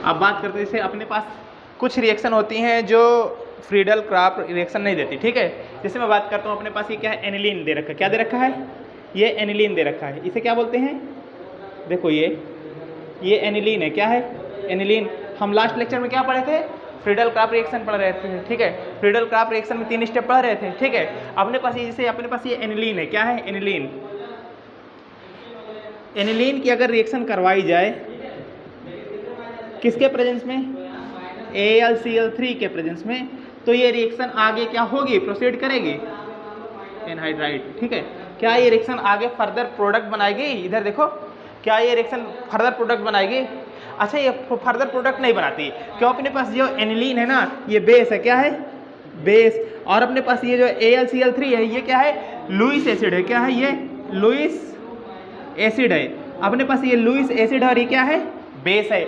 अब बात करते हैं, जैसे अपने पास कुछ रिएक्शन होती हैं जो फ्रीडल क्राफ्ट रिएक्शन नहीं देती, ठीक है। जैसे मैं बात करता हूँ, अपने पास ये क्या है, एनिलीन दे रखा है। क्या दे रखा है? ये एनिलीन दे रखा है। इसे क्या बोलते हैं? देखो ये एनिलीन है। क्या है? एनिलीन। हम लास्ट लेक्चर में क्या पढ़े थे? फ्रीडल क्राफ्ट रिएक्शन पढ़ रहे थे, ठीक है। फ्रीडल क्राफ्ट रिएक्शन में 3 स्टेप पढ़ रहे थे, ठीक है। अपने पास जैसे अपने पास ये एनिलीन है। क्या है? एनिलीन। एनिलीन की अगर रिएक्शन करवाई जाए किसके प्रेजेंस में? AlCl3 के प्रेजेंस में, तो ये रिएक्शन आगे क्या होगी? प्रोसीड करेगी एनहाइड्राइड, ठीक है। क्या ये रिएक्शन आगे फर्दर प्रोडक्ट बनाएगी? इधर देखो, क्या ये रिएक्शन फर्दर प्रोडक्ट बनाएगी? अच्छा, ये फर्दर प्रोडक्ट नहीं बनाती। क्यों? अपने पास जो एनिलीन है ना, ये बेस है। क्या है? बेस। और अपने पास ये जो AlCl3 है, ये क्या है? लुईस एसिड है। क्या है? ये लुईस एसिड है। अपने पास ये लुईस एसिड और ये क्या है? बेस है।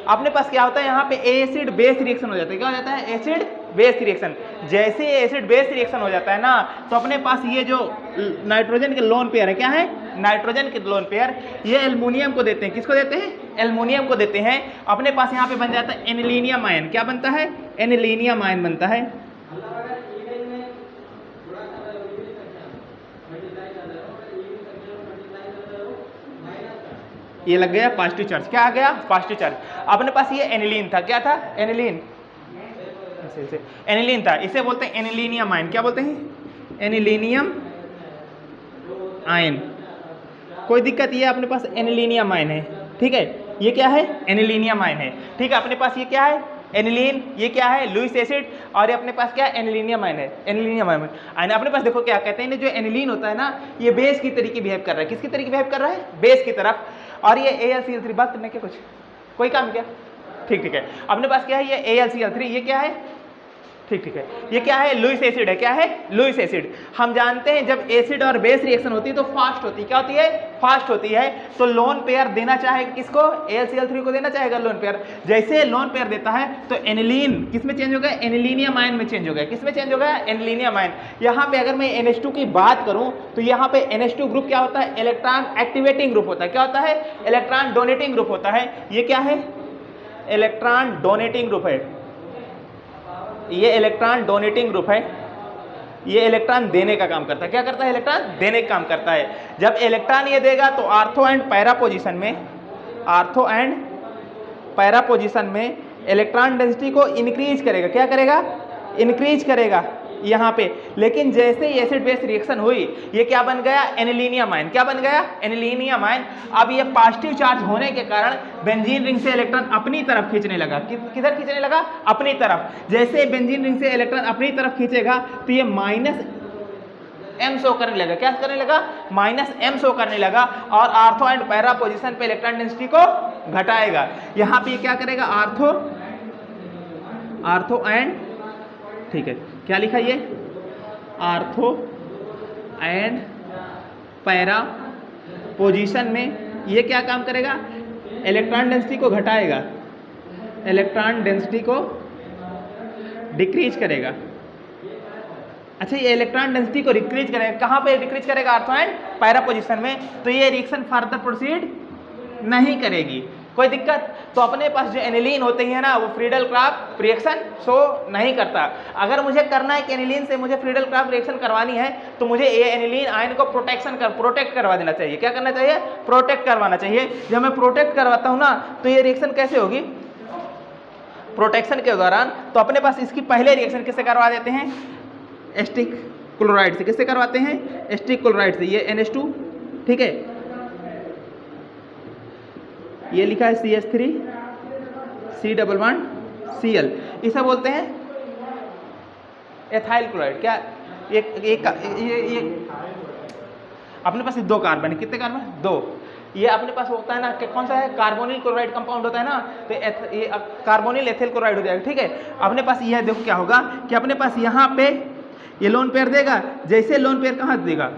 अपने पास क्या होता है यहाँ पे? एसिड बेस रिएक्शन हो जाता है। क्या हो जाता है? Acid base reaction. जैसे एसिड बेस रिएक्शन हो जाता है ना, तो अपने पास ये जो नाइट्रोजन के लोन पेयर है, क्या है? नाइट्रोजन के लोन पेयर, ये एल्युमिनियम को देते हैं। किसको देते हैं? एल्युमिनियम को देते हैं। अपने पास यहाँ पे बन जाता है एनिलीनियम आयन। क्या बनता है? एनिलीनियम आयन बनता है। ये लग गया पॉजिटिव चार्ज। क्या आ गया? Positive charge. अपने पास ये एनिलीन था। क्या था? एनिलीन। एनिलीन था। इसे बोलते हैं एनिलीनियम आयन। क्या बोलते हैं? Anilinium ion. कोई दिक्कत? ये अपने पास एनिलीनियम आयन है, ठीक है। ये क्या है? एनिलीनियम आयन है, ठीक है। अपने पास ये क्या है? एनिलीन। ये क्या है? Lewis acid. और ये अपने पास क्या है? एनिलीनियम आयन है। एनिलीनियम आयन अपने पास देखो क्या कहते हैं, जो एनिलीन होता है ना, ये बेस की तरीके बिहेव कर रहा है। किसकी तरीके बिहेव कर रहा है? बेस की तरफ। और ये AlCl3, बात करने के कुछ कोई काम क्या? ठीक है। अपने पास क्या है? ये AlCl3। ये क्या है? ठीक है। ये क्या है? लुईस एसिड है। क्या है? Lewis acid. हम जानते हैं जब एसिड और बेस रिएक्शन होती है तो फास्ट होती है। क्या होती है? फास्ट होती है। तो लोन पेयर देना चाहे किसको? AlCl3 को देना चाहेगा लोन पेयर। जैसे लोन पेयर देता है तो एनिलीन किस में चेंज हो गया? एनिलीनियम आयन में चेंज हो गया। किस में चेंज हो गया? Anilinium ion. यहाँ पे अगर मैं NH2 की बात करूं तो यहाँ पे NH2 ग्रुप क्या होता है? इलेक्ट्रॉन एक्टिवेटिंग ग्रुप होता है। क्या होता है? इलेक्ट्रॉन डोनेटिंग ग्रुप होता है। ये क्या है? इलेक्ट्रॉन डोनेटिंग ग्रुप है। ये इलेक्ट्रॉन डोनेटिंग ग्रुप है। ये इलेक्ट्रॉन देने का काम करता है। क्या करता है? इलेक्ट्रॉन देने का काम करता है। जब इलेक्ट्रॉन ये देगा तो आर्थो एंड पैरा पोजीशन में इलेक्ट्रॉन डेंसिटी को इंक्रीज करेगा। क्या करेगा? इंक्रीज करेगा यहाँ पे। लेकिन जैसे ही एसिड बेस रिएक्शन हुई, ये क्या बन गया? Anilinium ion. क्या बन गया? Anilinium ion. अब ये पॉजिटिव चार्ज होने के कारण बेंजीन रिंग से इलेक्ट्रॉन अपनी तरफ खींचने लगा। किधर खींचने लगा? अपनी तरफ। जैसे बेंजीन रिंग से इलेक्ट्रॉन अपनी तरफ खींचेगा तो ये -m शो करने लगा। क्या करने लगा? -m शो करने लगा। और आर्थो एंड पैरा पोजीशन पे इलेक्ट्रॉन डेंसिटी को घटाएगा। यहाँ पे क्या करेगा? आर्थो एंड, ठीक है, क्या लिखा? ये आर्थो एंड पैरा पोजीशन में ये क्या काम करेगा? इलेक्ट्रॉन डेंसिटी को घटाएगा, इलेक्ट्रॉन डेंसिटी को डिक्रीज करेगा। अच्छा, ये इलेक्ट्रॉन डेंसिटी को डिक्रीज करेगा। कहाँ पे डिक्रीज करेगा? आर्थो एंड पैरा पोजीशन में। तो ये रिएक्शन फर्दर प्रोसीड नहीं करेगी। कोई दिक्कत? तो अपने पास जो एनिलीन होते हैं ना, वो फ्रीडल क्राफ्ट रिएक्शन शो नहीं करता। अगर मुझे करना है कि एनिलीन से मुझे फ्रीडल क्राफ्ट रिएक्शन करवानी है तो मुझे ये एनिलीन आयन को प्रोटेक्ट करवा देना चाहिए। क्या करना चाहिए? प्रोटेक्ट करवाना चाहिए। जब मैं प्रोटेक्ट करवाता हूँ ना, तो ये रिएक्शन कैसे होगी? प्रोटेक्शन के दौरान तो अपने पास इसकी पहले रिएक्शन किससे करवा देते हैं? एस्टिक क्लोराइड से। किससे करवाते हैं? एस्टिक क्लोराइड से। ये NH2, ठीक है। ये लिखा है CH3 C11Cl। इसे बोलते हैं एथाइल क्लोराइड। क्या? ये अपने पास 2 कार्बन है। कितने कार्बन? 2। ये अपने पास होता है ना कि कौन सा है? कार्बोनिल क्लोराइड कंपाउंड होता है ना, तो ये कार्बोनिल एथिल क्लोराइड हो जाएगा, ठीक है। अपने पास यह देखो क्या होगा कि अपने पास यहाँ पे ये लोन पेयर देगा। जैसे लोन पेयर कहाँ देगा?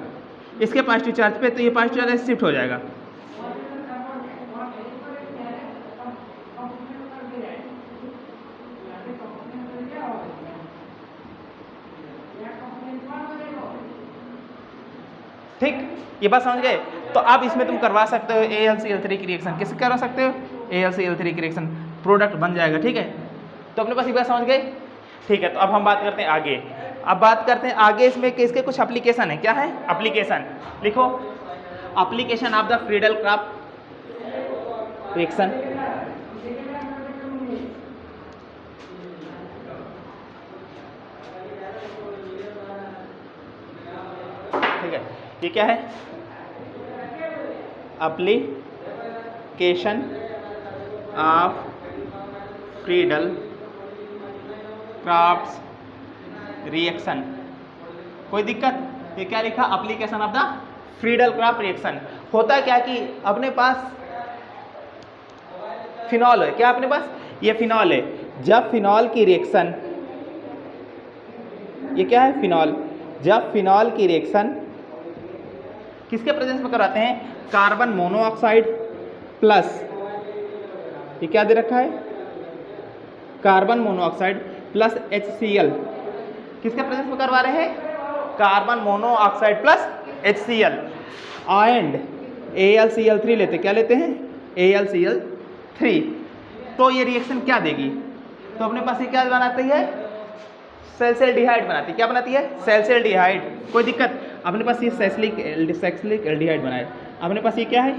इसके पॉजिटिव चार्ज पे, तो ये पॉजिटिव चार्ज शिफ्ट हो जाएगा। ठीक, ये बात समझ गए? तो अब इसमें तुम करवा सकते हो AlCl3 की रिएक्शन। किससे करवा सकते हो? AlCl3 की रिएक्शन प्रोडक्ट बन जाएगा। ठीक है, तो अपने पास ये बात समझ गए। ठीक है, तो अब हम बात करते हैं आगे। अब बात करते हैं आगे, इसमें इसके कुछ एप्लीकेशन है। क्या है एप्लीकेशन? लिखो, application of the Friedel-Crafts reaction. ठीक है, ये क्या है? Application of Friedel-Crafts reaction. कोई दिक्कत? ये क्या लिखा? Application of the Friedel-Crafts reaction. होता क्या कि अपने पास फिनॉल है। क्या अपने पास? ये फिनॉल है। जब फिनॉल की रिएक्शन, ये क्या है? फिनॉल। जब फिनॉल की रिएक्शन किसके प्रेजेंस में कराते हैं? कार्बन मोनोऑक्साइड प्लस, ये क्या दे रखा है? Carbon monoxide plus HCl। किसके प्रेजेंस में करवा रहे हैं? Carbon monoxide plus HCl and AlCl3 लेते। क्या लेते हैं? AlCl3। तो ये रिएक्शन क्या देगी? तो अपने पास ये क्या बनाती है? सैल्सिल्डिहाइड बनाती है। क्या बनाती है? सैल्सिल्डिहाइड। कोई दिक्कत? अपने पास ये सैलिसिलिक एल्डिहाइड बनाए। अपने पास ये क्या है?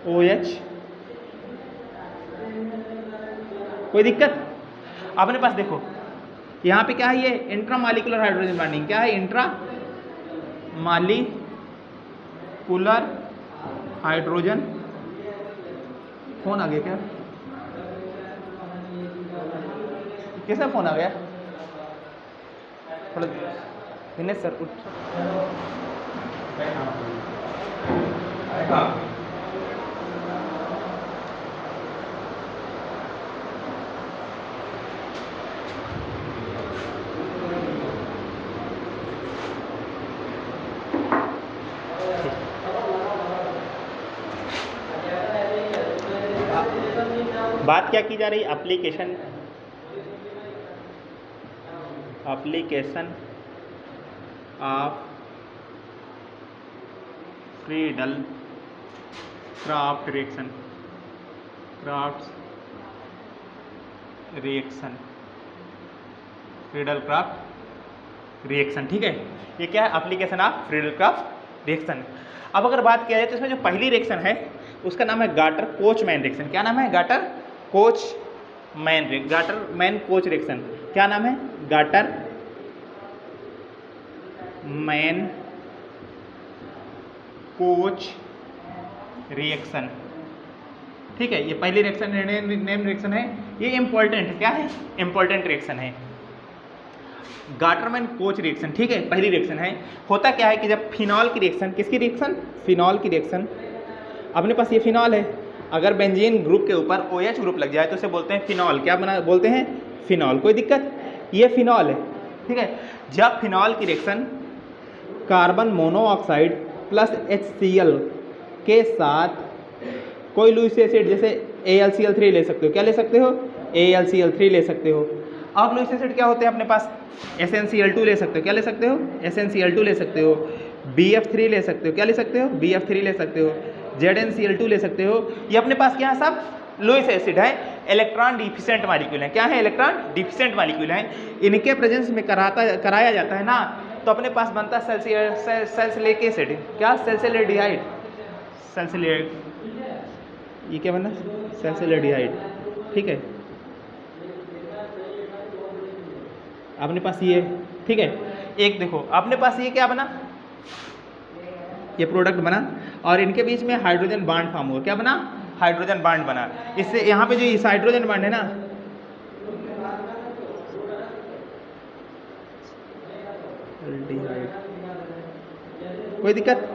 OH। कोई दिक्कत? अपने पास देखो यहाँ पे क्या है? ये इंट्रामॉलिक्यूलर हाइड्रोजन बॉन्डिंग। क्या है? Intramolecular hydrogen. फोन आ गया क्या? कैसा फोन आ गया? थोड़ा दिनेश सर कुछ बात क्या की जा रही? Application of Friedel-Crafts reaction. Friedel-Crafts reaction. ठीक है, ये क्या है? Application of Friedel-Crafts reaction. अब अगर बात किया जाए तो इसमें जो पहली रिएक्शन है उसका नाम है गाटर-कोचमैन रिएक्शन। क्या नाम है? गाटर-मैन-कोच रिएक्शन। क्या नाम है? गाटर-मैन-कोच रिएक्शन। ठीक है, ये पहली रिएक्शन नेम रिएक्शन है। ये इंपॉर्टेंट है। क्या है? इंपॉर्टेंट रिएक्शन है, गाटरमैन-कोच रिएक्शन। ठीक है, पहली रिएक्शन है। होता क्या है कि जब फिनॉल की रिएक्शन, किसकी रिएक्शन? फिनॉल की रिएक्शन। अपने पास ये फिनॉल है। अगर बेंजीन ग्रुप के ऊपर OH ग्रुप लग जाए तो उसे बोलते हैं फिनॉल। क्या बोलते हैं? फिनॉल। कोई दिक्कत? ये फिनॉल है। ठीक है, जब फिनॉल की reaction carbon monoxide plus HCl के साथ कोई लुईस एसिड जैसे AlCl3 ले सकते हो। क्या ले सकते हो? AlCl3 ले सकते हो। अब लुईस एसिड क्या होते हैं अपने पास? SnCl2 ले सकते हो। क्या ले सकते हो? SnCl2 ले सकते हो। BF3 ले सकते हो। क्या ले सकते हो? BF3 ले सकते हो। ZnCl2 ले सकते हो। ये अपने पास क्या है? सब लुईस एसिड है, इलेक्ट्रॉन डिफिशिएंट मॉलिक्यूल है। क्या है? इलेक्ट्रॉन डिफिशिएंट मॉलिक्यूल है। इनके प्रेजेंस में कराया जाता है ना, तो अपने पास बनता है सैलिसिलिक एसिड। क्या? सैल्सिल्डिहाइड। ये क्या बना? सैल्सिल्डिहाइड। ठीक है, अपने पास ये। ठीक है, एक देखो अपने पास ये क्या बना? ये प्रोडक्ट बना और इनके बीच में हाइड्रोजन बॉन्ड फॉर्म हुआ। क्या बना? हाइड्रोजन बॉन्ड बना। इससे यहाँ पे जो इस हाइड्रोजन बॉन्ड है ना, कोई दिक्कत?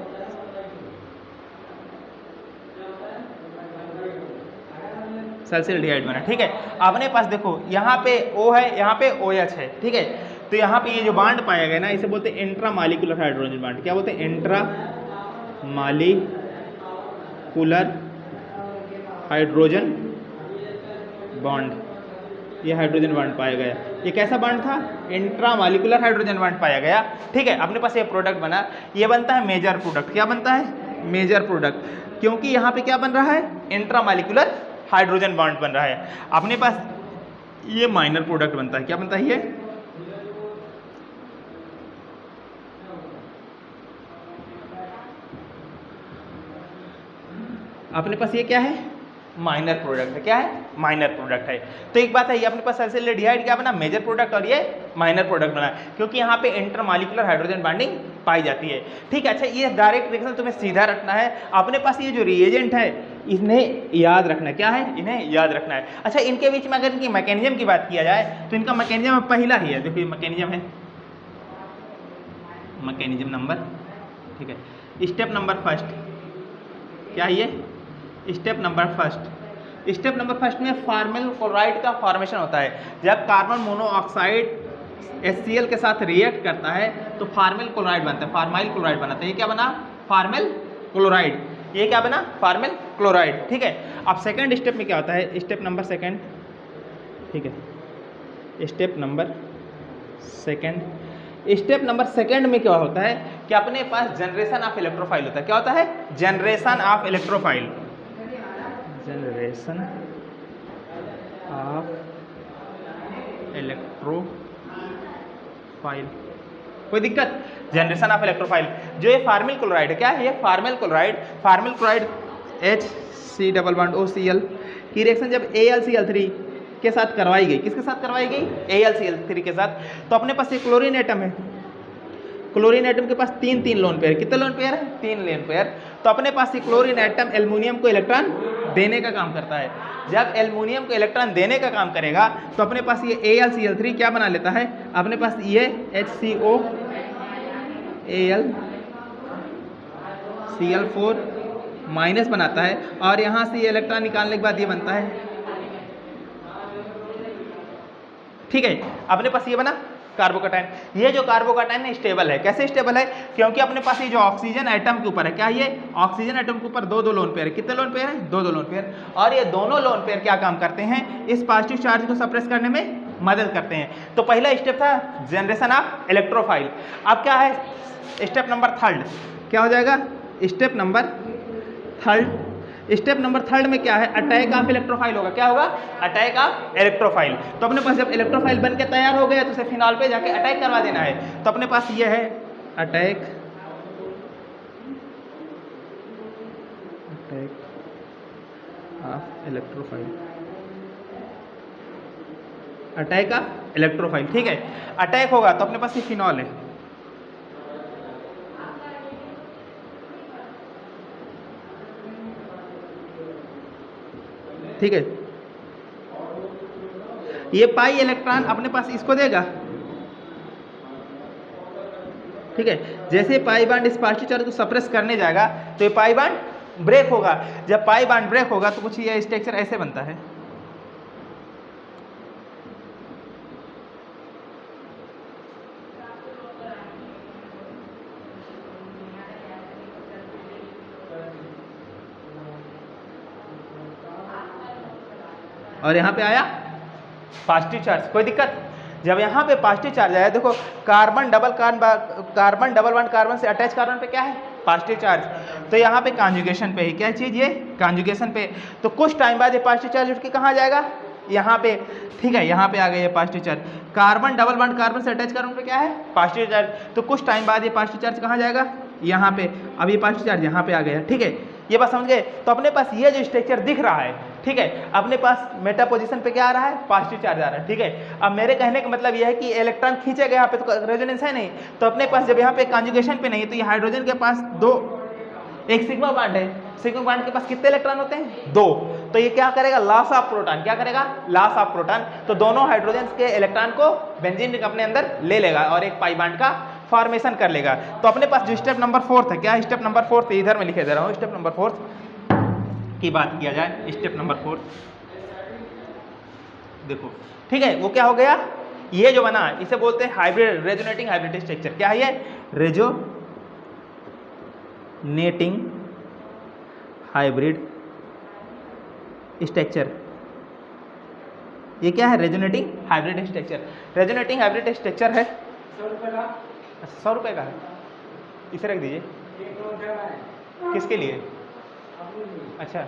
सैल्सिल्डिहाइड बना। ठीक है, अपने पास देखो यहाँ पे O है, यहाँ पे OH है। ठीक है, तो यहाँ पे ये जो बॉन्ड पाया गया ना, इसे बोलते हैं इंट्रामॉलिक्यूलर हाइड्रोजन बॉन्ड। क्या बोलते हैं? Intramolecular hydrogen bond. ये हाइड्रोजन बॉन्ड पाया गया। ये कैसा बॉन्ड था? इंट्रामॉलिक्यूलर हाइड्रोजन बॉन्ड पाया गया। ठीक है, अपने पास ये प्रोडक्ट बना। ये बनता है मेजर प्रोडक्ट। क्या बनता है? Major product. क्योंकि यहाँ पे क्या बन रहा है? इंट्रामॉलिक्यूलर हाइड्रोजन बॉन्ड बन रहा है। अपने पास ये माइनर प्रोडक्ट बनता है, क्या बनता है ये? अपने पास ये क्या है? माइनर प्रोडक्ट है। क्या है? माइनर प्रोडक्ट है। तो एक बात है, ये अपने पास सल्फोनाल्डिहाइड क्या बना? मेजर प्रोडक्ट, और ये माइनर प्रोडक्ट बना, क्योंकि यहाँ पे इंटरमॉलिक्यूलर हाइड्रोजन बॉन्डिंग पाई जाती है। ठीक है, अच्छा ये डायरेक्ट रिएक्शन तुम्हें सीधा रखना है। अपने पास ये जो रिएजेंट है इन्हें याद रखना है। क्या है? इन्हें याद रखना है। अच्छा इनके बीच में अगर इनकी मैकेनिज्म की बात किया जाए तो इनका मैकेनिज्म पहला ही है, देखिए मैकेनिज्म है, मैकेनिज्म नंबर, ठीक है, स्टेप नंबर फर्स्ट, क्या है ये? Step number first. Step number first में फार्मिल क्लोराइड का फॉर्मेशन होता है। जब कार्बन मोनोऑक्साइड HCl के साथ रिएक्ट करता है तो फार्मिल क्लोराइड बनता है, फार्माइल क्लोराइड बनाता है। ये क्या बना? Formyl chloride. ये क्या बना? Formyl chloride. ठीक है, अब सेकंड स्टेप में क्या होता है? स्टेप नंबर सेकंड, ठीक है, step number second. Step number second में क्या होता है कि अपने पास जनरेशन ऑफ इलेक्ट्रोफाइल होता है। क्या होता है? Generation of electrophile, generation of electrophile. कोई दिक्कत? Generation of electrophile. जो ये फार्मिल क्लोराइड है, क्या है ये? Formyl chloride. Formyl chloride HC+OCl की रिएक्शन जब AlCl3 के साथ करवाई गई, किसके साथ करवाई गई? AlCl3 के साथ। तो अपने पास एक क्लोरीन एटम है, क्लोरीन एटम के पास तीन लोन पेयर, कितने लोन पेयर है? 3 लोन पेयर। तो अपने पास ये क्लोरीन एटम एल्युमिनियम को इलेक्ट्रॉन देने का काम करता है। जब एल्युमिनियम को इलेक्ट्रॉन देने का काम करेगा तो अपने पास ये AlCl3 क्या बना लेता है? अपने पास ये HCOAlCl4 माइनस बनाता है, और यहाँ से ये इलेक्ट्रॉन निकालने के बाद ये बनता है। ठीक है, अपने पास ये बना कार्बोकैटायन। ये जो कार्बोकैटायन है स्टेबल है। कैसे स्टेबल है? क्योंकि अपने पास ये जो ऑक्सीजन एटम के ऊपर है, क्या ये? ऑक्सीजन एटम के ऊपर दो लोन पेयर है। कितने लोन पेयर है? दो लोन पेयर। और ये दोनों लोन पेयर क्या काम करते हैं? इस पॉजिटिव चार्ज को सप्रेस करने में मदद करते हैं। तो पहला स्टेप था जनरेशन ऑफ इलेक्ट्रोफाइल। अब क्या है? स्टेप नंबर थर्ड, क्या हो जाएगा? Step number third. Step number third में क्या है? अटैक ऑफ इलेक्ट्रोफाइल होगा। क्या होगा? Attack of electrophile. तो अपने पास जब इलेक्ट्रोफाइल बन के तैयार हो गया तो उसे फिनॉल पे जाके अटैक करवा देना है। तो अपने पास ये है attack of electrophile, attack of electrophile. ठीक है, अटैक होगा तो अपने पास ये फिनॉल है। ठीक है, ये पाई इलेक्ट्रॉन अपने पास इसको देगा। ठीक है, जैसे पाई बांड इस पॉजिटिव चार्ज को सप्रेस करने जाएगा तो ये पाई बांड ब्रेक होगा। जब पाई बांड ब्रेक होगा तो कुछ ये स्ट्रक्चर ऐसे बनता है। और यहाँ पे आया पॉजिटिव चार्ज, कोई दिक्कत? जब यहाँ पे पॉजिटिव चार्ज आया, देखो कार्बन डबल बॉन्ड कार्बन से अटैच कार्बन पे क्या है? Positive charge. तो यहाँ पे कॉन्जुगेशन पे ही क्या चीज़? ये कॉन्जुगेशन पे। तो कुछ टाइम बाद ये पॉजिटिव चार्ज उठ के कहाँ जाएगा? यहाँ पे। ठीक है, यहाँ पे आ गया ये positive charge. Carbon double bond carbon से अटैच कार्बन पे क्या है? Positive charge. तो कुछ टाइम बाद ये पॉजिटिव चार्ज कहाँ जाएगा? यहाँ पे। अब ये पॉजिटिव चार्ज यहाँ पे आ गया। ठीक है, ये बात समझ गए? तो अपने पास ये जो स्ट्रक्चर दिख रहा है, ठीक है, अपने पास मेटा पोजीशन पे क्या आ रहा है? पॉजिटिव चार्ज आ रहा है। ठीक है, अब मेरे कहने का मतलब यह है कि इलेक्ट्रॉन खींचेगा यहाँ पे तो रेजोनेंस है नहीं। तो अपने पास जब यहाँ पे कॉन्जुगेशन पे नहीं है तो ये हाइड्रोजन के पास एक सिग्मा बॉन्ड है। सिग्मा बॉन्ड के पास कितने इलेक्ट्रॉन होते हैं? 2। तो ये क्या करेगा? Loss of proton. क्या करेगा? Loss of proton. तो दोनों हाइड्रोजन के इलेक्ट्रॉन को बेंजीन रिंग अपने अंदर ले लेगा और एक पाई बॉन्ड का फॉर्मेशन कर लेगा। तो अपने पास जो स्टेप नंबर 4 है, क्या स्टेप नंबर 4 इधर में लिखे दे रहा हूँ। स्टेप नंबर 4 की बात किया जाए, स्टेप नंबर 4 देखो, ठीक है, वो क्या हो गया? ये जो बना इसे बोलते हैं हाइब्रिड, रेजोनेटिंग हाइब्रिड स्ट्रक्चर। क्या है ये? Resonating hybrid structure. ये क्या है? Resonating hybrid structure. Resonating hybrid structure है 100 रुपये का है। इसे रख दीजिए। किसके लिए? अच्छा,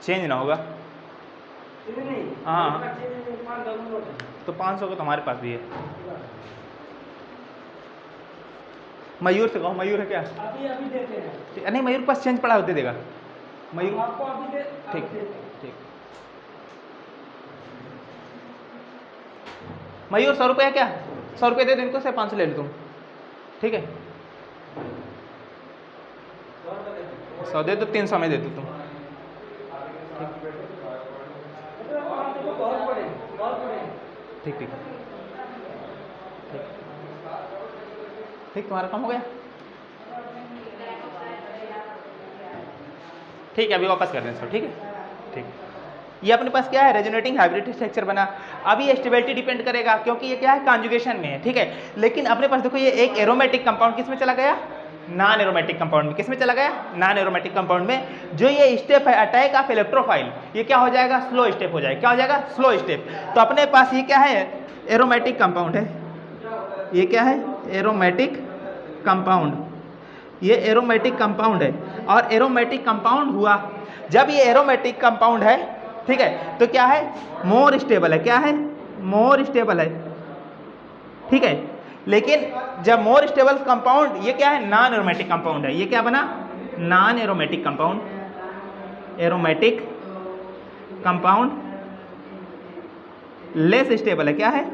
चेंज ना होगा। हाँ तो 500 का तुम्हारे पास भी है। मयूर से कहो, मयूर है क्या? अभी देते हैं। नहीं, मयूर के पास चेंज पड़ा हो, दे देगा मयूर। आपको अभी दे। ठीक ठीक। मयूर 100 रुपये है क्या? 100 रुपये दे दो इनको से, 500 ले लो तुम, ठीक है? 100 दे दो, 300 में दे दो तुम। ठीक ठीक ठीक, तुम्हारा काम हो गया। ठीक है, अभी वापस कर दें इसको, ठीक है? ठीक। ये अपने पास क्या है? रेजोनेटिंग हाइब्रिड स्ट्रक्चर बना। अभी ये स्टेबिलिटी डिपेंड करेगा क्योंकि ये क्या है? कॉन्जुगेशन में है, ठीक है? लेकिन अपने पास देखो ये एक एरोमेटिक कंपाउंड किस में चला गया? नॉन एरोमेटिक कंपाउंड में। किस में चला गया? नॉन एरोमेटिक कंपाउंड में। जो ये स्टेप है अटैक ऑफ इलेक्ट्रोफाइल, ये क्या हो जाएगा? स्लो स्टेप हो जाएगा। क्या हो जाएगा? Slow step. तो अपने पास ये क्या है? एरोमेटिक कंपाउंड है। ये क्या है? Aromatic compound. ये एरोमेटिक कंपाउंड है और एरोमेटिक कंपाउंड हुआ जब ये एरोमेटिक कंपाउंड है, ठीक है? तो क्या है? मोर स्टेबल है। क्या है? मोर स्टेबल है, ठीक है? लेकिन जब मोर स्टेबल कंपाउंड, ये क्या है? नॉन एरोमेटिक कंपाउंड है। ये क्या बना? Non aromatic compound. Aromatic compound less stable है। क्या है?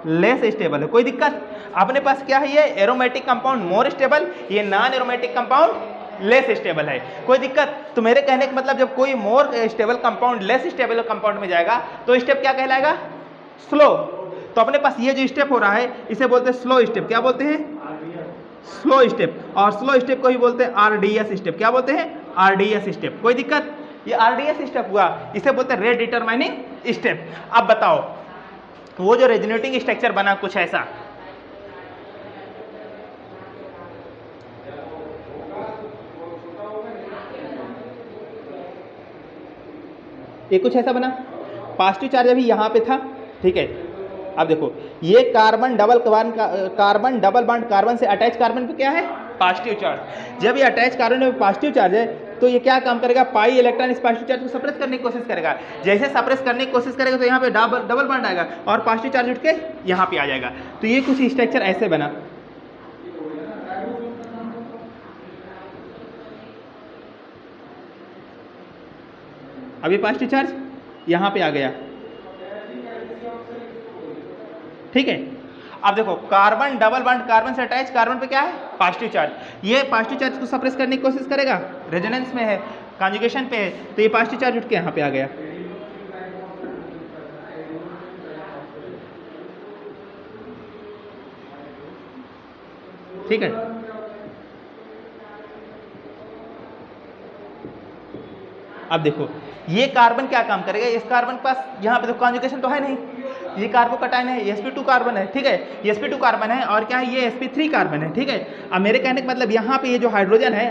लेस स्टेबल है। कोई दिक्कत? अपने पास क्या है? ये एरोमेटिक कंपाउंड मोर स्टेबल, ये non aromatic compound less stable है। कोई दिक्कत? तो मेरे कहने का मतलब जब कोई more stable compound less stable compound में जाएगा तो स्टेप क्या कहलाएगा? स्लो। तो अपने पास ये जो स्टेप हो रहा है इसे बोलते हैं स्लो स्टेप। क्या बोलते हैं? Slow step. और स्लो स्टेप को ही बोलते हैं आरडीएस स्टेप। क्या बोलते हैं? RDS step. कोई दिक्कत? ये आरडीएस स्टेप हुआ, इसे बोलते हैं रेट डिटरमाइनिंग स्टेप। अब बताओ वो जो रेजोनेटिंग स्ट्रक्चर बना कुछ ऐसा, ये कुछ ऐसा बना। पॉजिटिव चार्ज अभी यहाँ पे था, ठीक है? अब देखो ये कार्बन डबल बॉन्ड कार्बन से अटैच कार्बन पे क्या है? Positive charge. जब ये अटैच कार्बन में पॉजिटिव चार्ज है तो ये क्या काम करेगा? पाई इलेक्ट्रॉन इस पॉजिटिव चार्ज को सप्रेस करने की कोशिश करेगा। जैसे सप्रेस करने की कोशिश करेगा तो यहाँ पे डबल बॉन्ड आएगा और पॉजिटिव चार्ज उठ के यहाँ पे आ जाएगा। तो ये कुछ स्ट्रक्चर ऐसे बना। अभी पॉजिटिव चार्ज यहाँ पे आ गया, ठीक है? अब देखो कार्बन डबल बॉन्ड कार्बन से अटैच कार्बन पे क्या है? Positive charge. ये पॉजिटिव चार्ज को सप्रेस करने की कोशिश करेगा, रेजोनेंस में है, कॉन्जुगेशन पे है, तो ये पॉजिटिव चार्ज उठ के यहाँ पे आ गया। ठीक है? अब देखो ये कार्बन क्या काम करेगा? इस कार्बन के पास यहाँ पे तो कॉन्जुगेशन तो है नहीं, ये कार्बोकटायन है, sp2 कार्बन है, ठीक है? ये sp2 कार्बन है और क्या है? ये sp3 कार्बन है, ठीक है? अब मेरे कहने का मतलब यहाँ पे ये जो हाइड्रोजन है,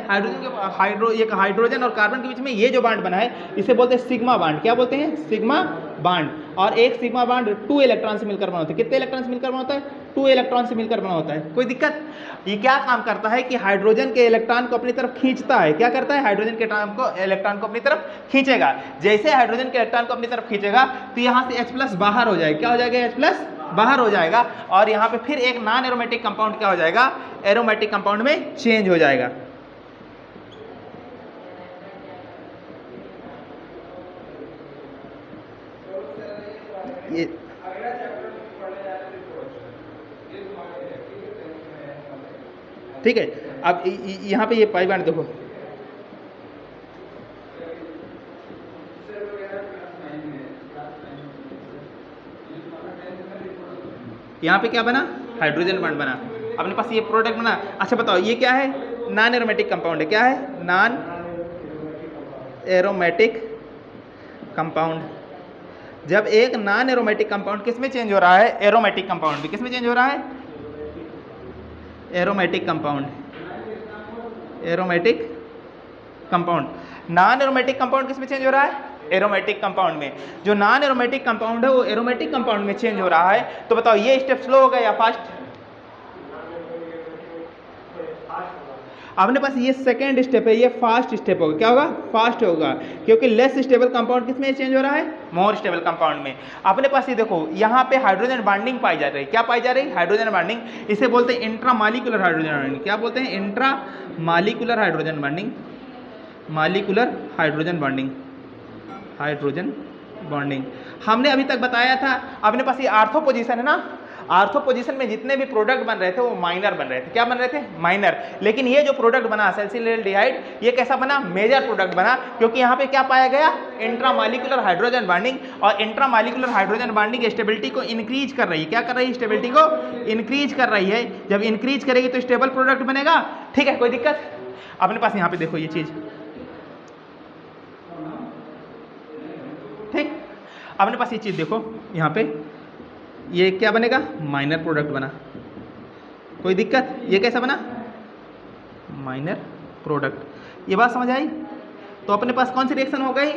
हाइड्रोजन और कार्बन के बीच में ये जो बॉन्ड बना है इसे बोलते हैं सिग्मा बॉन्ड। क्या बोलते हैं? Sigma bond. और एक सिग्मा बॉन्ड 2 इलेक्ट्रॉन से मिलकर बना होता है। कितने इलेक्ट्रॉन से मिलकर बना होता है? 2 इलेक्ट्रॉन से मिलकर बना होता है। कोई दिक्कत? ये क्या काम करता है कि हाइड्रोजन के इलेक्ट्रॉन को अपनी तरफ खींचता है। क्या करता है? हाइड्रोजन के इलेक्ट्रॉन को अपनी तरफ खींचेगा। जैसे हाइड्रोजन के इलेक्ट्रॉन को अपनी तरफ खींचेगा तो यहाँ से H+ बाहर हो जाएगा। क्या हो जाएगा? H+ बाहर हो जाएगा और यहाँ पे फिर एक नॉन एरोमेटिक कंपाउंड क्या हो जाएगा? एरोमेटिक कंपाउंड में चेंज हो जाएगा। ये ठीक है? अब यहाँ पे ये पाई बॉन्ड देखो, यहाँ पे क्या बना? हाइड्रोजन बॉन्ड बना। अपने पास ये प्रोडक्ट बना। अच्छा बताओ ये क्या है? नॉन एरोमेटिक कंपाउंड है। क्या है? Non aromatic compound. जब एक नॉन एरोमेटिक कंपाउंड किस में चेंज हो रहा है? एरोमेटिक कंपाउंड में। किस में चेंज हो रहा है? Aromatic compound. Aromatic compound. Non aromatic compound किस में चेंज हो रहा है? एरोमेटिक कंपाउंड में। जो नॉन एरोमेटिक कंपाउंड है वो एरोमेटिक कंपाउंड में चेंज हो रहा है। तो बताओ ये स्टेप स्लो होगा या फास्ट? अपने पास ये सेकेंड स्टेप है, ये फास्ट स्टेप होगा। क्या होगा? फास्ट होगा, क्योंकि लेस स्टेबल कंपाउंड किस में चेंज हो रहा है? मोर स्टेबल कंपाउंड में। अपने पास ये देखो यहाँ पे हाइड्रोजन बॉन्डिंग पाई जा रही है। क्या पाई जा रही है? Hydrogen bonding. इसे बोलते हैं इंट्रामॉलिक्यूलर हाइड्रोजन बॉन्डिंग। क्या बोलते हैं? Intramolecular hydrogen bonding. Molecular hydrogen bonding, hydrogen bonding. हमने अभी तक बताया था अपने पास ये आर्थो पोजीशन है ना, आर्थो पोजीशन में जितने भी प्रोडक्ट बन रहे थे वो माइनर बन रहे थे। क्या बन रहे थे? माइनर। लेकिन ये जो प्रोडक्ट बना सैलिसिलडिहाइड, ये कैसा बना? मेजर प्रोडक्ट बना, क्योंकि यहाँ पे क्या पाया गया? Intramolecular hydrogen bonding. और इंट्रामॉलिक्यूलर हाइड्रोजन बॉन्डिंग स्टेबिलिटी को इंक्रीज कर रही है। क्या कर रही है? स्टेबिलिटी को इंक्रीज कर रही है। जब इंक्रीज करेगी तो स्टेबल प्रोडक्ट बनेगा। ठीक है, कोई दिक्कत? अपने पास यहाँ पे देखो ये चीज, ठीक, अपने पास ये चीज देखो यहाँ पे, ये क्या बनेगा? माइनर प्रोडक्ट बना। कोई दिक्कत? ये कैसा बना? Minor product. ये बात समझ आई? तो अपने पास कौन सी रिएक्शन हो गई?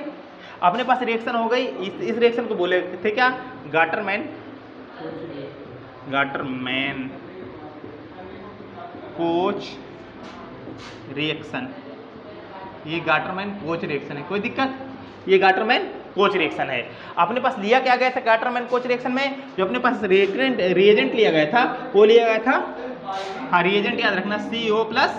अपने पास रिएक्शन हो गई, इस रिएक्शन को बोले थे क्या? Gattermann, Gattermann coach reaction. ये गाटरमैन कोच रिएक्शन है। कोई दिक्कत? ये गाटरमैन कोच रिएक्शन है। अपने पास लिया क्या गया था गाटरमैन कोच रिएक्शन में? जो अपने पास रिएजेंट लिया गया था वो लिया गया था, हाँ रिएजेंट याद रखना, CO प्लस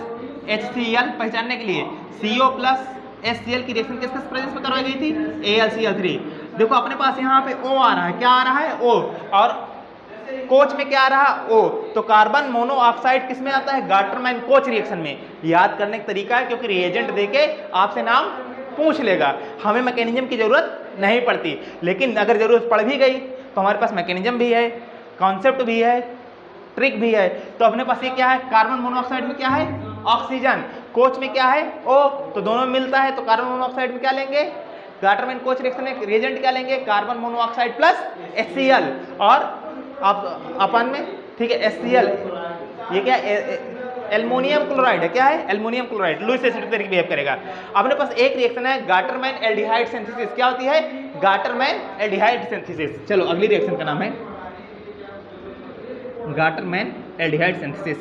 HCl पहचानने के लिए। CO प्लस HCl की रिएक्शन किस प्रेजेंस में करवाई गई थी? AlCl3। देखो अपने पास यहाँ पे O आ रहा है। क्या आ रहा है? O। और कोच में क्या आ रहा? O। तो कार्बन मोनोऑक्साइड किस में आता है? गाटरमैन कोच रिएक्शन में। याद करने का तरीका है, क्योंकि रिएजेंट देके आपसे नाम पूछ लेगा, हमें मैकेनिज्म की जरूरत नहीं पड़ती। लेकिन अगर जरूरत पड़ भी गई तो हमारे पास मैकेनिज्म भी है, कॉन्सेप्ट भी है, ट्रिक भी है। तो अपने पास ये क्या है? कार्बन मोनोऑक्साइड में क्या है? ऑक्सीजन। कोच में क्या है? O। तो दोनों में मिलता है, तो कार्बन मोनोऑक्साइड में क्या लेंगे? गाटरमैन कोच रिएक्शन में रिएजेंट क्या लेंगे? Carbon monoxide plus HCl। और अपन में, ठीक है, HCl। ये क्या? एल्युमिनियम क्लोराइड है। क्या है? एल्युमिनियम क्लोराइड लुईस एसिड तरीके बिहेव करेगा। अपने पास एक रिएक्शन है गाटरमैन एल्डिहाइड सिंथेसिस। क्या होती है? Gattermann aldehyde synthesis. चलो अगली रिएक्शन का नाम है गाटरमैन एल्डिहाइड सिंथेसिस।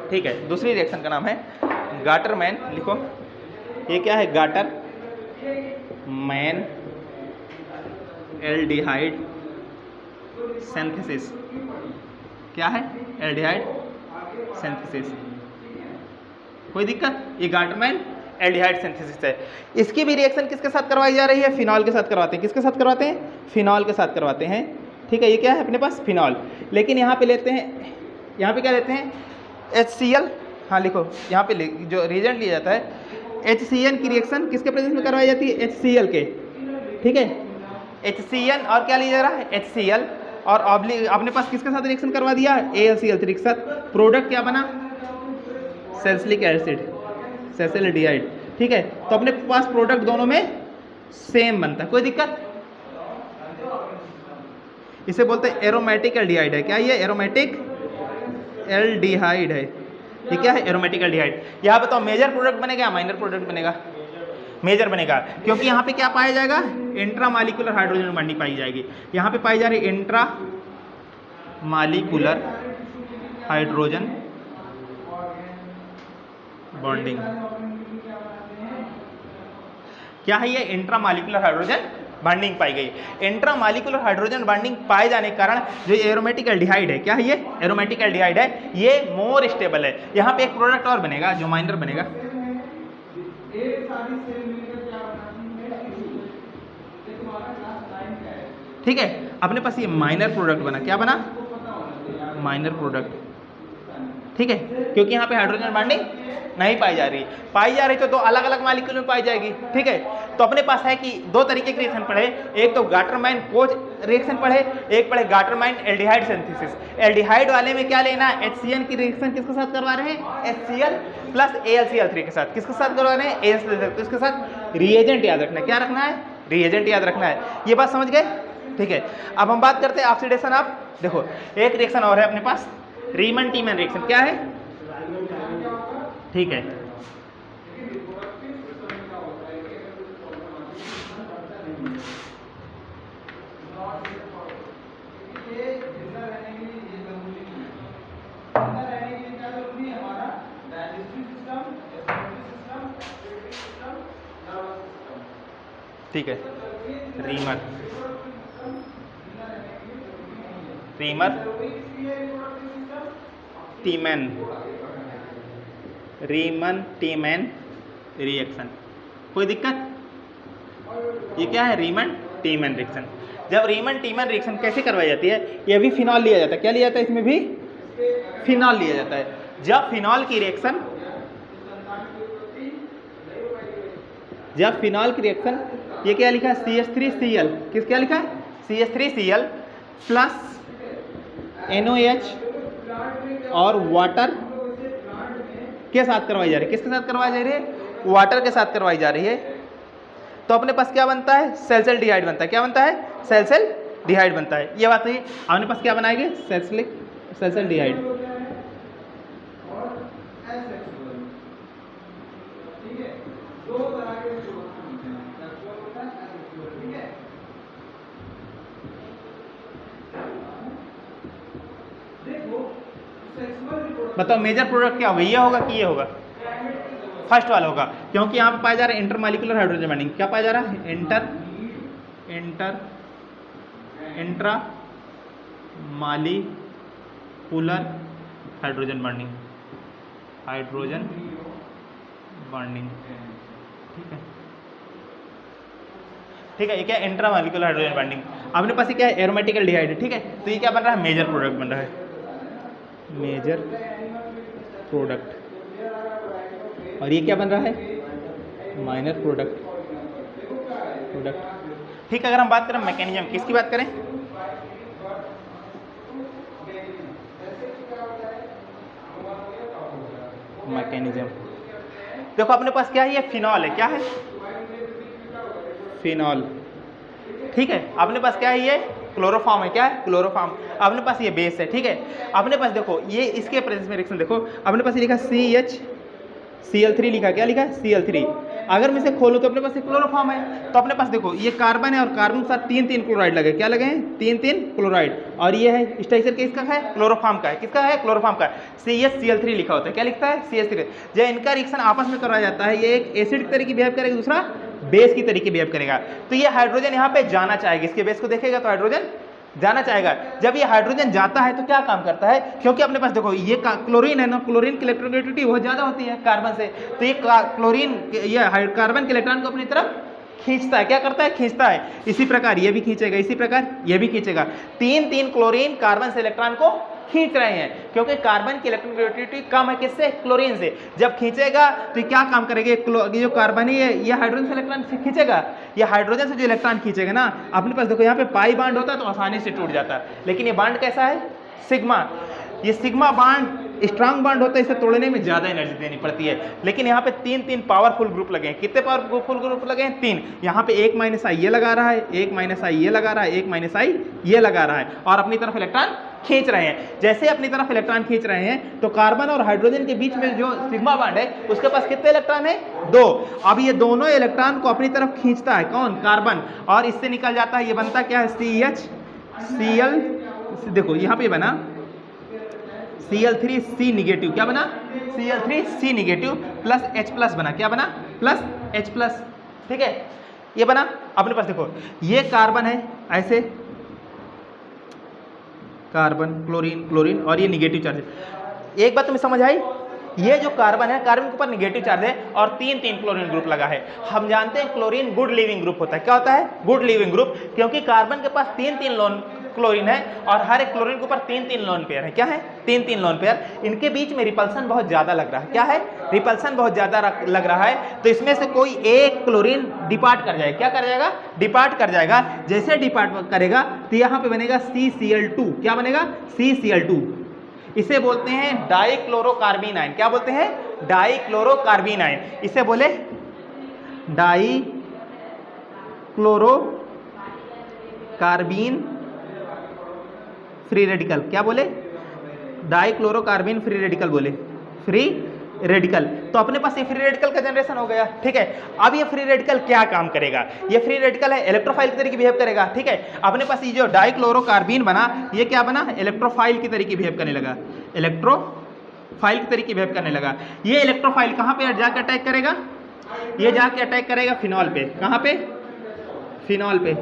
ठीक है, दूसरी रिएक्शन का नाम है गाटरमैन, लिखो ये क्या है? Gattermann aldehyde synthesis. क्या है? Aldehyde synthesis. कोई दिक्कत? ये गाटरमैन एल्डिहाइड सिंथेसिस है। इसकी भी रिएक्शन किसके साथ करवाई जा रही है? फिनॉल के साथ करवाते हैं। किसके साथ करवाते हैं? फिनॉल के साथ करवाते हैं। ठीक है, ये क्या है अपने पास? फिनॉल। लेकिन यहाँ पे लेते हैं, यहाँ पे क्या लेते हैं? HCl। हाँ लिखो, यहाँ पे जो रिएजेंट लिया जाता है HCl की रिएक्शन किसके प्रेजेंस में करवाई जाती है? HCl के। ठीक है, HCl और क्या लिया जा रहा है? HCl। और अपने पास किसके साथ रिएक्शन करवा दिया? AlCl3 के साथ। प्रोडक्ट क्या बना? Salicylic acid, salicylaldehyde. ठीक है, तो अपने पास प्रोडक्ट दोनों में सेम बनता है। कोई दिक्कत? इसे बोलते हैं एरोमेटिक एल्डिहाइड है। क्या ये? एरोमेटिक एल्डिहाइड है। ये क्या है? Aromatic aldehyde. यहाँ बताओ मेजर प्रोडक्ट बनेगा या माइनर प्रोडक्ट बनेगा? मेजर बनेगा, क्योंकक्योंकि यहाँ पे क्या पाया जाएगा? इंट्रामॉलिक्यूलर हाइड्रोजन बॉन्डिंग पाई जाएगी। यहाँ पे पाई जा रही है इंट्रामॉलिक्यूलर हाइड्रोजन बॉन्डिंग। क्या है ये? इंट्रामॉलिक्यूलर हाइड्रोजन बॉन्डिंग पाई गई। इंट्रामॉलिक्यूलर हाइड्रोजन बॉन्डिंग पाए जाने के कारण जो एरोमेटिक एल्डिहाइड है, क्या है ये? एरोमेटिक एल्डिहाइड है, ये मोर स्टेबल है। यहाँ पे एक प्रोडक्ट और बनेगा जो माइनर बनेगा। ठीक है, अपने पास ये माइनर प्रोडक्ट बना। क्या बना? Minor product. ठीक है, क्योंकि यहाँ पे हाइड्रोजन बॉन्डिंग नहीं पाई जा रही तो दो अलग अलग मॉलिक्यूल में पाई जाएगी। ठीक है, तो अपने पास है कि दो तरीके के रिएक्शन पढ़े, एक तो गाटरमैन कोच रिएक्शन पढ़े, एक पढ़े गाटरमैन एल्डिहाइड सिंथेसिस। एल्डिहाइड वाले में क्या लेना? HCl की रिएक्शन किसके साथ करवा रहे हैं? HCl प्लस AlCl3 के साथ। किसके साथ करवा रहे हैं? AlCl3। तो इसके साथ रिएजेंट याद रखना है। क्या रखना है? रिएजेंट याद रखना है। ये बात समझ गए? ठीक है, अब हम बात करते हैं ऑक्सीडेशन ऑफ। देखो एक रिएक्शन और है अपने पास, रीमन टीमन रिएक्शन। क्या है? ठीक है, ठीक है, रीमर, रीमर, टीमैन, रीमन टीमैन रिएक्शन। कोई दिक्कत? ये क्या है? रीमन टीमैन रिएक्शन। जब रीमन टीमैन रिएक्शन कैसे करवाई जाती है? ये भी फिनॉल लिया जाता है। क्या लिया जाता है? इसमें भी फिनॉल लिया जाता है। जब फिनॉल की रिएक्शन, जब फिनॉल की रिएक्शन, ये क्या लिखा है? CH3Cl, किस क्या लिखा है? CH3Cl प्लस NOH और वाटर के साथ करवाई जा रही है। किसके साथ करवाई जा रही है? वाटर के साथ करवाई जा रही है। तो अपने पास क्या बनता है? सैल्सिल्डिहाइड बनता है। क्या बनता है? सैल्सिल्डिहाइड बनता है। ये बात है। अपने पास क्या बनाएंगे? सैल्सिल्डिहाइड। बताओ मेजर प्रोडक्ट क्या होगा? ये होगा कि ये होगा? फर्स्ट वाला होगा, क्योंकि यहाँ पे पाया जा रहा है इंटरमॉलिक्यूलर हाइड्रोजन बॉन्डिंग। क्या पाया जा रहा है? Intra molecular hydrogen bonding, hydrogen bonding. ठीक है, ठीक है। ये क्या? Intra molecular hydrogen bonding. अपने पास ये क्या है? एरोमेटिक एल्डिहाइड है। ठीक है, तो ये क्या बन रहा है? मेजर प्रोडक्ट बन रहा है, मेजर प्रोडक्ट। और ये क्या बन रहा है? Minor product. ठीक है, अगर हम बात करें मैकेनिज्म, किसकी बात करें? मैकेनिज्म। देखो अपने पास क्या है? ये फिनॉल है। क्या है? फिनॉल। ठीक है, अपने पास क्या है? ये क्लोरोफॉर्म है। क्या है? क्लोरोफॉर्म। अपने पास ये बेस है। ठीक है, अपने पास देखो ये इसके प्रेजेंस में रिएक्शन देखो, अपने पास ये लिखा CHCl3 लिखा। क्या लिखा है? Cl3। अगर मैं इसे खोलूं तो अपने पास ये क्लोरोफॉर्म है। तो अपने पास देखो ये कार्बन है और कार्बन के साथ 3 क्लोराइड लगे। क्या लगे हैं? 3 क्लोराइड। और ये है स्ट्रक्चर किसका है? क्लोरोफॉर्म का है। किसका है? क्लोरोफॉर्म का। CHCl3 लिखा होता है। क्या लिखता है? CH3। जब इनका रिएक्शन आपस में करवाया जाता है, ये एक एसिड की तरीके बिहेव करेगा, दूसरा बेस की तरीके बिहेव करेगा। तो ये हाइड्रोजन यहाँ पे जाना चाहेगा, इसके बेस को देखेगा तो हाइड्रोजन जाना चाहेगा। जब ये हाइड्रोजन जाता है तो क्या काम करता है? क्योंकि अपने पास देखो ये क्लोरीन है ना, क्लोरीन की इलेक्ट्रोनेगेटिविटी बहुत ज्यादा होती है कार्बन से। तो ये क्लोरीन ये कार्बन के इलेक्ट्रॉन को अपनी तरफ खींचता है। क्या करता है? खींचता है। इसी प्रकार ये भी खींचेगा, इसी प्रकार ये भी खींचेगा। 3 क्लोरीन कार्बन से इलेक्ट्रॉन को खींच रहे हैं, क्योंकि कार्बन की इलेक्ट्रोनेगेटिविटी कम है। किससे? क्लोरीन से। जब खींचेगा तो क्या काम करेगा? ये जो कार्बन है ये हाइड्रोजन से इलेक्ट्रॉन खींचेगा। ये हाइड्रोजन से जो इलेक्ट्रॉन खींचेगा ना, अपने पास देखो यहाँ पे पाई बांड होता है तो आसानी से टूट जाता है, लेकिन ये बांड कैसा है? सिग्मा। ये सिग्मा बांड स्ट्रांग बांड होता है, इसे तोड़ने में ज्यादा एनर्जी देनी पड़ती है। लेकिन यहाँ पे 3 पावरफुल ग्रुप लगे हैं। कितने पावरफुल ग्रुप लगे हैं? 3। यहाँ पे 1 - I ये लगा रहा है, 1 - I ये लगा रहा है, 1 - I ये लगा रहा है, और अपनी तरफ इलेक्ट्रॉन खींच रहे हैं। जैसे अपनी तरफ इलेक्ट्रॉन खींच रहे हैं तो कार्बन और हाइड्रोजन के बीच में जो सिग्मा बांड है उसके पास कितने इलेक्ट्रॉन है? 2। अब ये दोनों इलेक्ट्रॉन को अपनी तरफ खींचता है। कौन? कार्बन। और इससे निकल जाता है, ये बनता क्या है? CHCl। देखो यहाँ पे बना Cl3C निगेटिव। क्या बना? Cl3C निगेटिव प्लस H+ बना। क्या बना? Plus H+। ठीक है, ये बना। अपने पास देखो ये कार्बन है ऐसे, कार्बन क्लोरीन क्लोरीन, और ये निगेटिव चार्ज है। एक बात तुम्हें समझ आई? ये जो कार्बन है, कार्बन के ऊपर निगेटिव चार्ज है और 3 क्लोरीन ग्रुप लगा है। हम जानते हैं क्लोरीन गुड लिविंग ग्रुप होता है। क्या होता है? गुड लिविंग ग्रुप, क्योंकि कार्बन के पास 3 लोन क्लोरीन है और हर एक क्लोरीन के ऊपर 3 लोन पेयर है। क्या है? 3 लोन पेयर। इनके बीच में रिपल्सन बहुत ज्यादा लग रहा है। क्या है? रिपल्सन बहुत ज्यादा लग रहा है। तो इसमें से कोई एक क्लोरीन डिपार्ट कर जाएगा। क्या कर जाएगा? डिपार्ट कर जाएगा। जैसे डिपार्ट करेगा तो यहाँ पे बनेगा CCl2। क्या बनेगा? CCl2। इसे बोलते हैं डाइक्लोरोकार्बीन आयन। क्या बोलते हैं? डाइक्लोरोकार्बीन आयन। इसे बोले डाइक्लोरोकार्बीन फ्री रेडिकल। क्या बोले? डाइक्लोरोकार्बीन फ्री रेडिकल बोले, फ्री रेडिकल। तो अपने पास ये फ्री रेडिकल का जनरेशन हो गया। ठीक है, अब ये फ्री रेडिकल क्या काम करेगा? ये फ्री रेडिकल है, इलेक्ट्रोफाइल की तरीके बिहेव करेगा। ठीक है, अपने पास ये जो डाइक्लोरोकार्बीन बना, ये क्या बना? इलेक्ट्रोफाइल की तरीके बिहेव करने लगा, इलेक्ट्रोफाइल की तरीके बिहेव करने लगा। ये इलेक्ट्रोफाइल कहाँ पे जाके अटैक करेगा? ये जाके अटैक करेगा फिनॉल पे। कहाँ पे? फिनॉल पे,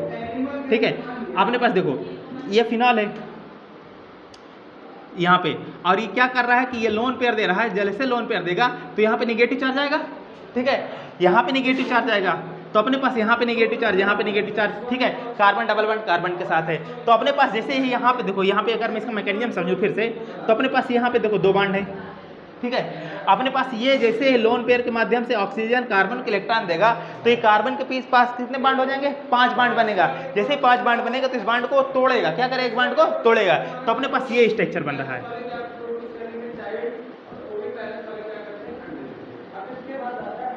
ठीक है। अपने पास देखो ये फिनॉल है यहाँ पे, और ये क्या कर रहा है कि ये लोन पेयर दे रहा है, जैसे लोन पेयर देगा तो यहाँ पे निगेटिव चार्ज आएगा, ठीक है, यहाँ पे निगेटिव चार्ज आएगा, तो अपने पास यहाँ पे निगेटिव चार्ज, यहाँ पे निगेटिव चार्ज, ठीक है। कार्बन डबल बॉन्ड कार्बन के साथ है, तो अपने पास जैसे ही यहाँ पे देखो, यहाँ पे अगर मैं इसका मैकेनिज्म समझूँ फिर से, तो अपने पास यहाँ पे देखो 2 बॉन्ड है, ठीक है। अपने पास ये जैसे लोन पेयर के माध्यम से ऑक्सीजन कार्बन के इलेक्ट्रॉन देगा, तो ये कार्बन के पास कितने बांड हो जाएंगे, 5 बांड बनेगा। जैसे ही 5 बांड बनेगा तो इस बांड को तोड़ेगा, क्या करेगा, एक बांड को तोड़ेगा, तो अपने पास ये स्ट्रक्चर बन रहा है।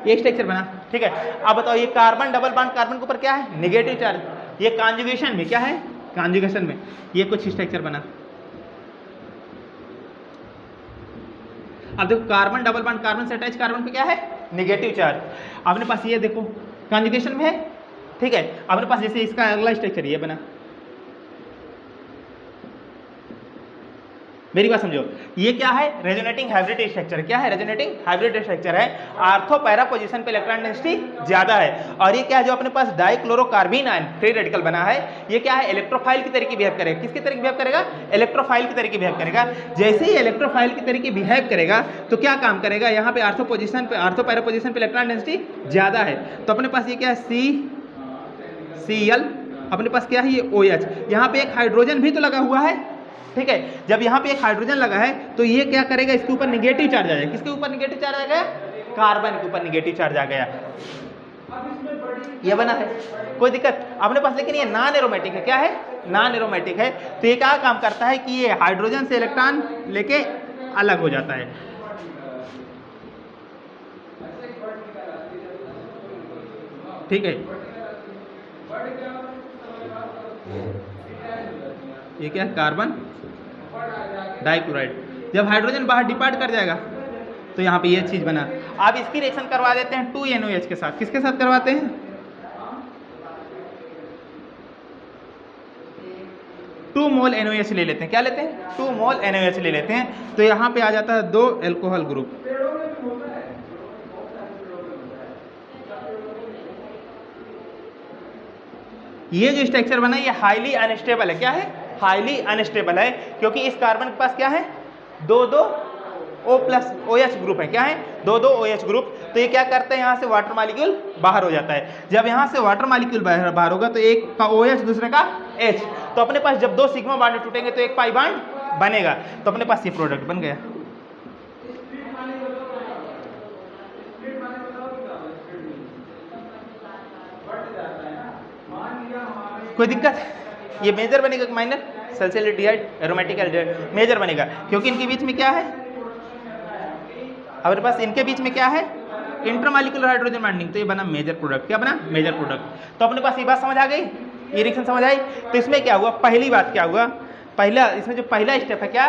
ये स्ट्रक्चर बना, ठीक है। अब बताओ ये कार्बन डबल बॉन्ड कार्बन के ऊपर क्या है, नेगेटिव चार्ज, ये कॉन्जुगेशन में क्या है, कॉन्जुगेशन में ये कुछ स्ट्रक्चर बना। अब देखो कार्बन डबल बॉन्ड कार्बन से अटैच कार्बन पे क्या है, नेगेटिव चार्ज। अपने पास ये देखो कॉन्जुगेशन में है, ठीक है। अपने पास जैसे इसका अगला स्ट्रक्चर ये बना, मेरी बात समझो, ये क्या है, रेजोनेटिंग हाइब्रिड स्ट्रक्चर। क्या है, रेजोनेटिंग हाइब्रिड स्ट्रक्चर है। आर्थो पैरा पोजीशन पे इलेक्ट्रॉन डेंसिटी ज्यादा है, और ये क्या है, जो अपने पास डाइक्लोरोकार्बीन आयन फ्री रेडिकल बना है, ये क्या है, इलेक्ट्रोफाइल की तरीके बिहेव करेगा। किसके तरीके बिहेव करेगा, इलेक्ट्रोफाइल की तरीके बिहेव करेगा। जैसे ही इलेक्ट्रोफाइल की तरीके बिहेव करेगा तो क्या काम करेगा, यहाँ पे आर्थो पोजीशन पे, आर्थो पैरा पोजीशन पे इलेक्ट्रॉन डेंसिटी ज्यादा है, तो अपने पास ये क्या है, CCl, अपने पास क्या है, ये OH, यहाँ पे एक हाइड्रोजन भी तो लगा हुआ है, ठीक है। जब यहाँ पे एक हाइड्रोजन लगा है तो ये क्या करेगा, इसके ऊपर निगेटिव चार्ज आ जाएगा। किसके ऊपर निगेटिव चार्ज आ गया, कार्बन के ऊपर निगेटिव चार्ज आ गया, ये बना है, कोई दिक्कत अपने पास। लेकिन ये नॉन एरोमेटिक है, क्या है, नॉन एरोमेटिक है, तो ये क्या काम करता है कि ये हाइड्रोजन से इलेक्ट्रॉन लेके अलग हो जाता है, ठीक है। ये क्या है, कार्बन डाइक्लोराइड। जब हाइड्रोजन बाहर डिपार्ट कर जाएगा तो यहाँ पे ये चीज बना। आप इसकी रिएक्शन करवा देते हैं 2NOH के साथ। किसके साथ करवाते हैं, 2 मोल NOH ले लेते हैं। क्या लेते हैं, 2 मोल NOH ले लेते हैं, तो यहाँ पे आ जाता है 2 एल्कोहल ग्रुप। ये जो स्ट्रक्चर बना ये हाईली अनस्टेबल है। क्या है, हाईली अनस्टेबल है, क्योंकि इस कार्बन के पास क्या है, 2 O+OH ग्रुप है। क्या है, 2 OH ग्रुप। तो ये क्या करते हैं, यहाँ से वाटर मॉलिक्यूल बाहर हो जाता है। जब यहाँ से वाटर मॉलिक्यूल बाहर होगा तो एक का OH दूसरे का H, तो अपने पास जब 2 सिग्मा बॉन्ड टूटेंगे तो एक पाई बॉन्ड बनेगा, तो अपने पास ये प्रोडक्ट बन गया। कोई दिक्कत, ये मेजर बनेगा कि माइनर, सल्फोनाल्डिहाइड एरोमेटिक एल्डिहाइड मेजर बनेगा, क्योंकि इनके बीच में क्या है, हमारे पास इनके बीच में क्या है, इंटरमॉलिक्यूलर हाइड्रोजन बॉन्डिंग, तो ये बना मेजर प्रोडक्ट। क्या बना, मेजर प्रोडक्ट। तो अपने पास ये बात समझ आ गई, ये रिएक्शन समझ आई। तो इसमें क्या हुआ, पहली बात क्या हुआ, पहला इसमें जो पहला स्टेप है क्या,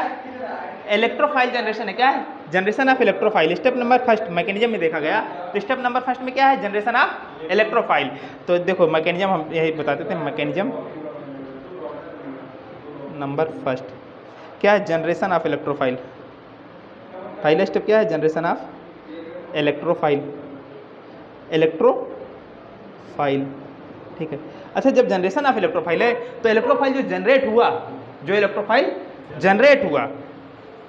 इलेक्ट्रोफाइल जनरेशन है। क्या है, generation of electrophile. Step number first mechanism में देखा गया, तो स्टेप नंबर फर्स्ट में क्या है, जनरेशन ऑफ इलेक्ट्रोफाइल। तो देखो मैकेनिज्म हम यही बताते थे, मैकेनिज्म नंबर फर्स्ट क्या है, जनरेशन ऑफ इलेक्ट्रोफाइल। पहला स्टेप क्या है, जनरेशन ऑफ इलेक्ट्रोफाइल, इलेक्ट्रोफाइल, ठीक है। अच्छा, जब जनरेशन ऑफ इलेक्ट्रोफाइल है तो इलेक्ट्रोफाइल जो जनरेट हुआ, जो इलेक्ट्रोफाइल जनरेट हुआ,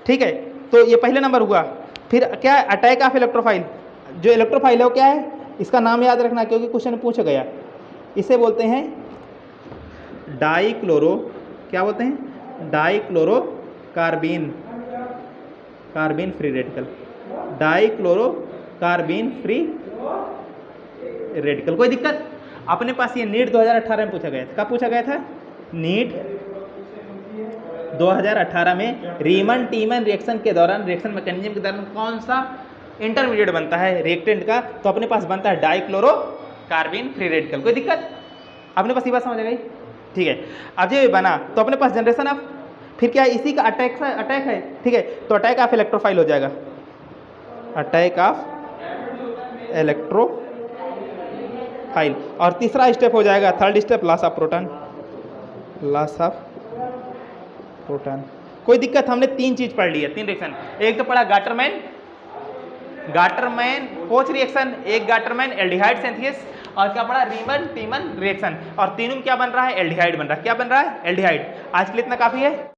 ठीक है, तो ये पहले नंबर हुआ। फिर क्या है, अटैक ऑफ इलेक्ट्रोफाइल। जो इलेक्ट्रोफाइल है वो क्या है, इसका नाम याद रखना क्योंकि क्वेश्चन पूछा गया। इसे बोलते हैं डाइक्लोरो, क्या बोलते हैं, dichloro carbene, carbene free radical, dichloro carbene free radical. कोई दिक्कत, अपने पास ये नीट 2018 में पूछा गया था। कब पूछा गया था, नीट 2018 में रीमन टीमन रिएक्शन के दौरान, रिएक्शन मैकेनिज्म के दौरान कौन सा इंटरमीडिएट बनता है रिएक्टेंट का, तो अपने पास बनता है डाइक्लोरो कार्बीन फ्री रेडिकल। कोई दिक्कत, अपने पास ये बात समझ आ गई, ठीक है। अब ये बना तो अपने पास जनरेशन ऑफ, फिर क्या है, इसी का अटैक है, ठीक है, तो अटैक ऑफ इलेक्ट्रोफाइल हो जाएगा, अटैक ऑफ इलेक्ट्रोफाइल। और तीसरा स्टेप हो जाएगा, third step, loss of proton, loss of proton. कोई दिक्कत, हमने 3 चीज पढ़ ली है, 3 रिएक्शन। एक तो पढ़ा गाटरमैन पोच रिएक्शन, एक गाटरमैन एल्डिहाइड सिंथेसिस, और क्या पढ़ा, रीमन टीमन रिएक्शन, और तीनों में क्या बन रहा है, एल्डिहाइड बन रहा है। क्या बन रहा है, एल्डिहाइड। आज के लिए इतना काफी है।